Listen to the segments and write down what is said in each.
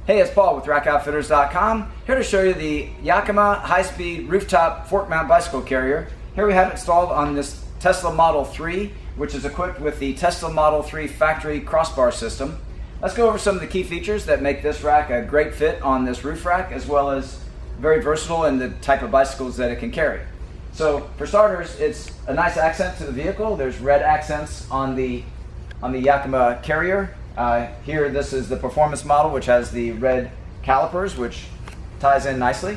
Hey, it's Paul with RackOutfitters.com, here to show you the Yakima high-speed rooftop fork mount bicycle carrier. Here we have it installed on this Tesla Model 3, which is equipped with the Tesla Model 3 factory crossbar system. Let's go over some of the key features that make this rack a great fit on this roof rack, as well as very versatile in the type of bicycles that it can carry. So for starters, it's a nice accent to the vehicle. There's red accents on the Yakima carrier. Here, this is the performance model, which has the red calipers, which ties in nicely.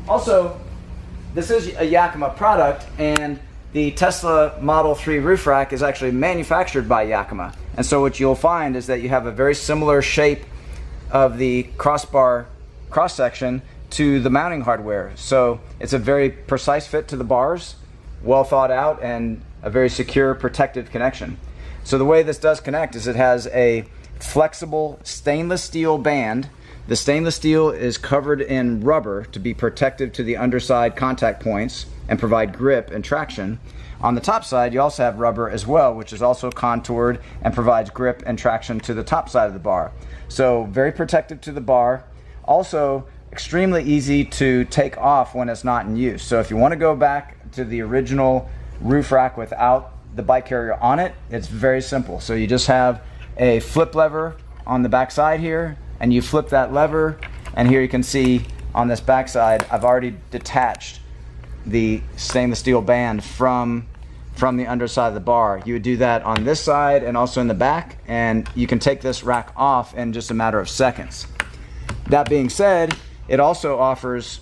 Also, this is a Yakima product, and the Tesla Model 3 roof rack is actually manufactured by Yakima. And so what you'll find is that you have a very similar shape of the crossbar cross-section to the mounting hardware. So it's a very precise fit to the bars, well thought out, and a very secure protective connection. So the way this does connect is it has a flexible stainless steel band. The stainless steel is covered in rubber to be protective to the underside contact points and provide grip and traction. On the top side, you also have rubber as well, which is also contoured and provides grip and traction to the top side of the bar. So very protective to the bar. Also extremely easy to take off when it's not in use. So if you want to go back to the original roof rack without the bike carrier on it, it's very simple. So you just have a flip lever on the back side here, and you flip that lever, and here you can see on this back side I've already detached the stainless steel band from the underside of the bar. You would do that on this side and also in the back, and you can take this rack off in just a matter of seconds. That being said, it also offers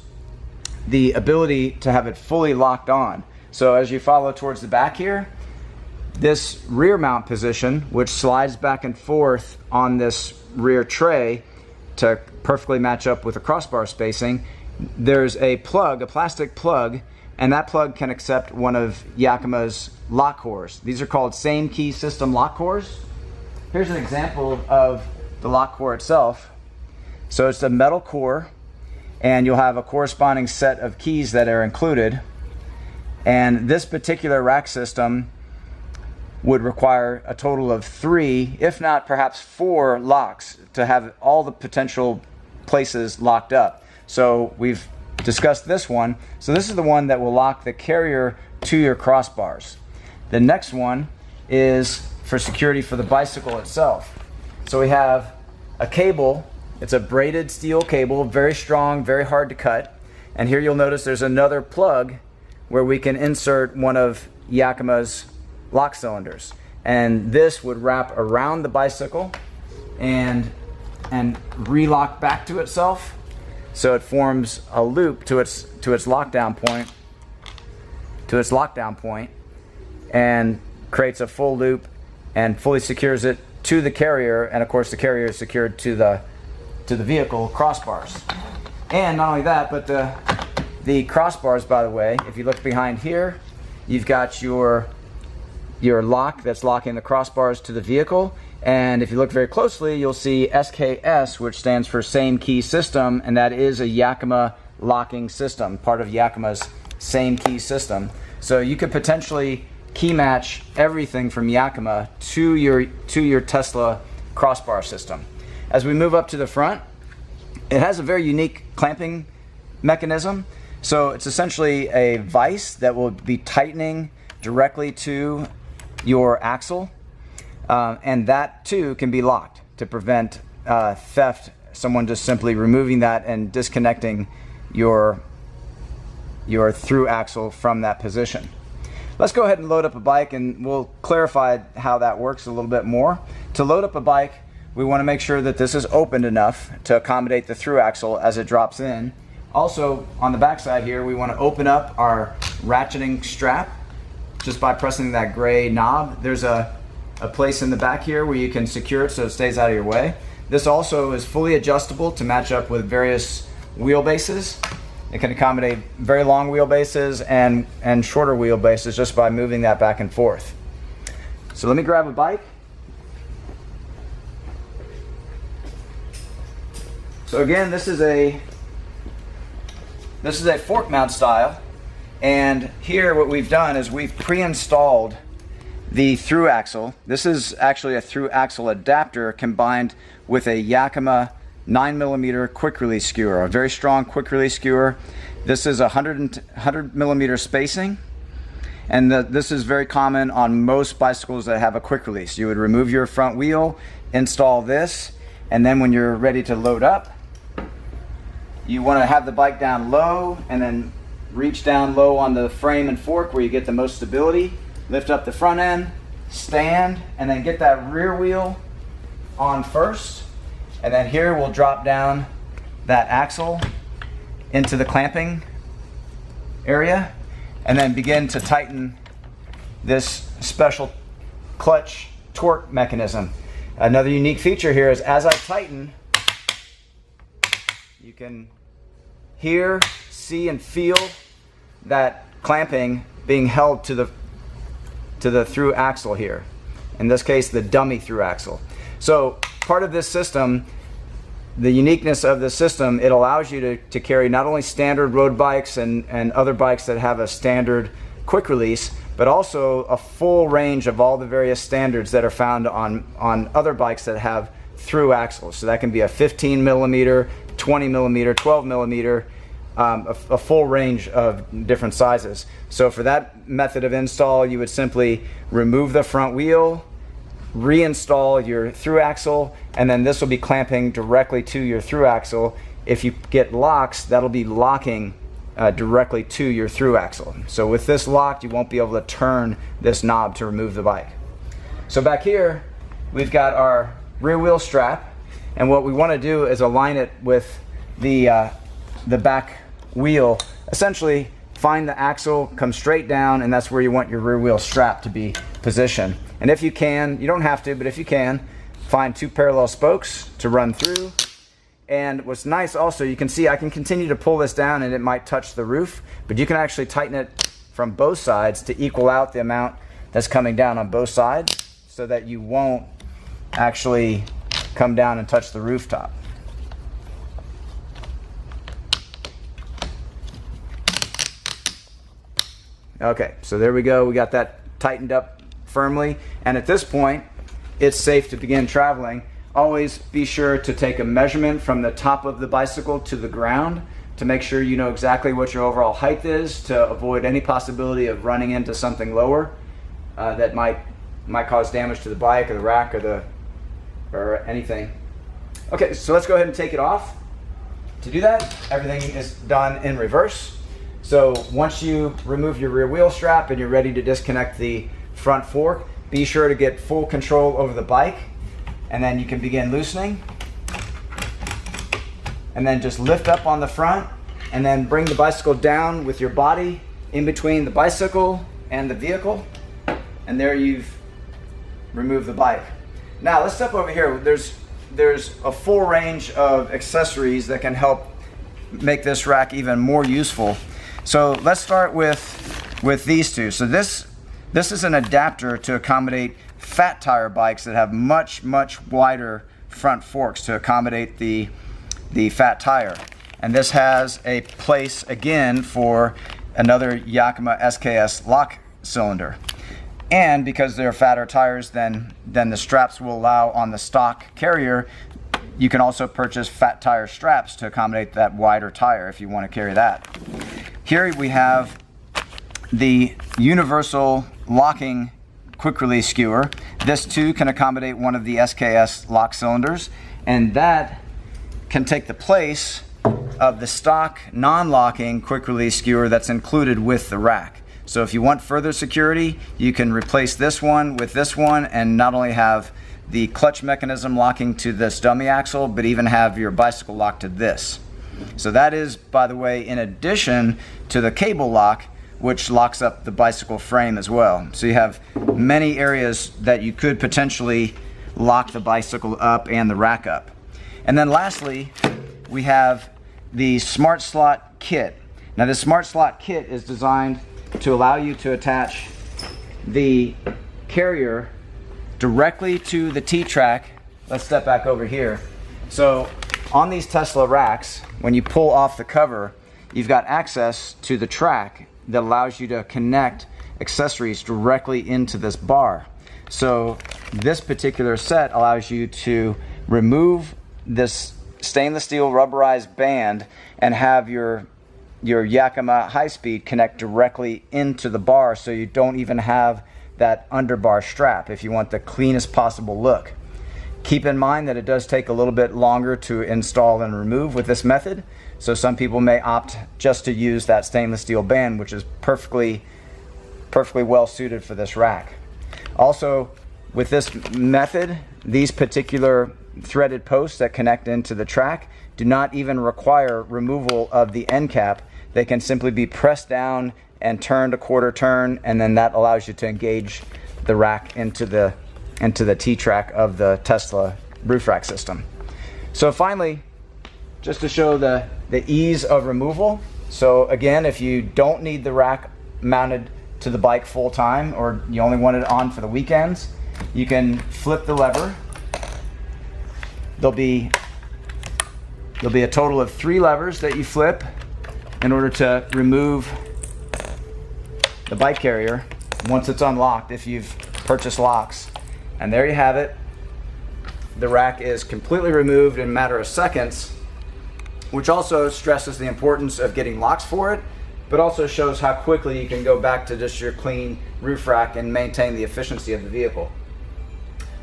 the ability to have it fully locked on. So as you follow towards the back here, this rear mount position, which slides back and forth on this rear tray to perfectly match up with the crossbar spacing, there's a plug, a plastic plug, and that plug can accept one of Yakima's lock cores. These are called same key system lock cores. Here's an example of the lock core itself. So it's a metal core, and you'll have a corresponding set of keys that are included. And this particular rack system would require a total of 3, if not perhaps 4 locks to have all the potential places locked up. So we've discussed this one. So this is the one that will lock the carrier to your crossbars. The next one is for security for the bicycle itself. So we have a cable. It's a braided steel cable, very strong, very hard to cut. And here you'll notice there's another plug where we can insert one of Yakima's lock cylinders, and this would wrap around the bicycle and relock back to itself, so it forms a loop to its lockdown point and creates a full loop and fully secures it to the carrier. And of course the carrier is secured to the vehicle crossbars. And not only that, but the crossbars, by the way, if you look behind here, you've got your lock that's locking the crossbars to the vehicle, and if you look very closely, you'll see SKS, which stands for same key system, and that is a Yakima locking system, part of Yakima's same key system. So you could potentially key match everything from Yakima to your Tesla crossbar system. As we move up to the front, it has a very unique clamping mechanism. So it's essentially a vise that will be tightening directly to your axle, and that too can be locked to prevent theft, someone just simply removing that and disconnecting your through axle from that position. Let's go ahead and load up a bike, and we'll clarify how that works a little bit more. To load up a bike, we want to make sure that this is opened enough to accommodate the through axle as it drops in. Also, on the back side here, we want to open up our ratcheting strap just by pressing that gray knob. There's a place in the back here where you can secure it so it stays out of your way. This also is fully adjustable to match up with various wheelbases. It can accommodate very long wheelbases and shorter wheelbases just by moving that back and forth. So let me grab a bike. So again, this is a fork mount style, and here what we've done is we've pre-installed the through axle. This is actually a through axle adapter combined with a Yakima 9mm quick release skewer, a very strong quick release skewer. This is 100mm spacing, and this is very common on most bicycles that have a quick release. You would remove your front wheel, install this, and then when you're ready to load up, you want to have the bike down low and then reach down low on the frame and fork where you get the most stability. Lift up the front end, stand, and then get that rear wheel on first. And then here we'll drop down that axle into the clamping area and then begin to tighten this special clutch torque mechanism. Another unique feature here is as I tighten, you can hear, see, and feel that clamping being held to the through axle here. In this case, the dummy through axle. So part of this system, the uniqueness of the system, it allows you to carry not only standard road bikes and other bikes that have a standard quick release, but also a full range of all the various standards that are found on other bikes that have through axles. So that can be a 15mm, 20mm, 12mm, a full range of different sizes. So for that method of install, you would simply remove the front wheel, reinstall your through axle, and then this will be clamping directly to your through axle. If you get locks, that'll be locking directly to your through axle. So with this locked, you won't be able to turn this knob to remove the bike. So back here, we've got our rear wheel strap, and what we want to do is align it with the back wheel. Essentially, find the axle, come straight down, and that's where you want your rear wheel strap to be positioned. And if you can, you don't have to, but if you can, find 2 parallel spokes to run through. And what's nice also, you can see I can continue to pull this down and it might touch the roof, but you can actually tighten it from both sides to equal out the amount that's coming down on both sides so that you won't actually come down and touch the rooftop. Okay, so there we go. We got that tightened up firmly, and at this point it's safe to begin traveling. Always be sure to take a measurement from the top of the bicycle to the ground to make sure you know exactly what your overall height is, to avoid any possibility of running into something lower that might cause damage to the bike or the rack or anything. Okay, so let's go ahead and take it off. To do that, everything is done in reverse. So once you remove your rear wheel strap and you're ready to disconnect the front fork, be sure to get full control over the bike, and then you can begin loosening. And then just lift up on the front and then bring the bicycle down with your body in between the bicycle and the vehicle. And there you've removed the bike. Now let's step over here. There's a full range of accessories that can help make this rack even more useful. So let's start with these two. So this is an adapter to accommodate fat tire bikes that have much wider front forks to accommodate the fat tire. And this has a place again for another Yakima SKS lock cylinder. And because they're fatter tires, then the straps will allow on the stock carrier. You can also purchase fat tire straps to accommodate that wider tire if you want to carry that. Here we have the universal locking quick release skewer. This too can accommodate one of the SKS lock cylinders, and that can take the place of the stock non-locking quick release skewer that's included with the rack. So if you want further security, you can replace this one with this one and not only have the clutch mechanism locking to this dummy axle, but even have your bicycle locked to this. So that is, by the way, in addition to the cable lock, which locks up the bicycle frame as well. So you have many areas that you could potentially lock the bicycle up and the rack up. And then lastly, we have the Smart Slot Kit. Now this Smart Slot Kit is designed to allow you to attach the carrier directly to the T-track. Let's step back over here. So on these Tesla racks, when you pull off the cover, you've got access to the track that allows you to connect accessories directly into this bar. So this particular set allows you to remove this stainless steel rubberized band and have your Yakima HighSpeed connect directly into the bar, so you don't even have that underbar strap if you want the cleanest possible look. Keep in mind that it does take a little bit longer to install and remove with this method, so some people may opt just to use that stainless steel band, which is perfectly well suited for this rack. Also, with this method, these particular threaded posts that connect into the track do not even require removal of the end cap. They can simply be pressed down and turned a quarter turn, and then that allows you to engage the rack into the T-track of the Tesla roof rack system. So finally, just to show the ease of removal. So again, if you don't need the rack mounted to the bike full time, or you only want it on for the weekends, you can flip the lever. There'll be a total of 3 levers that you flip in order to remove the bike carrier once it's unlocked, if you've purchased locks. And there you have it. The rack is completely removed in a matter of seconds, which also stresses the importance of getting locks for it, but also shows how quickly you can go back to just your clean roof rack and maintain the efficiency of the vehicle.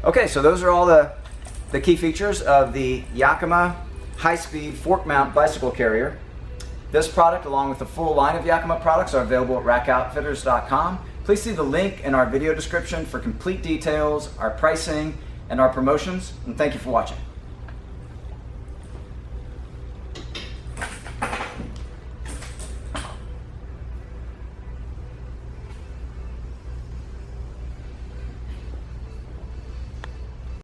Okay, so those are all the key features of the Yakima HighSpeed fork mount bicycle carrier. This product, along with the full line of Yakima products, are available at rackoutfitters.com. Please see the link in our video description for complete details, our pricing, and our promotions. And thank you for watching.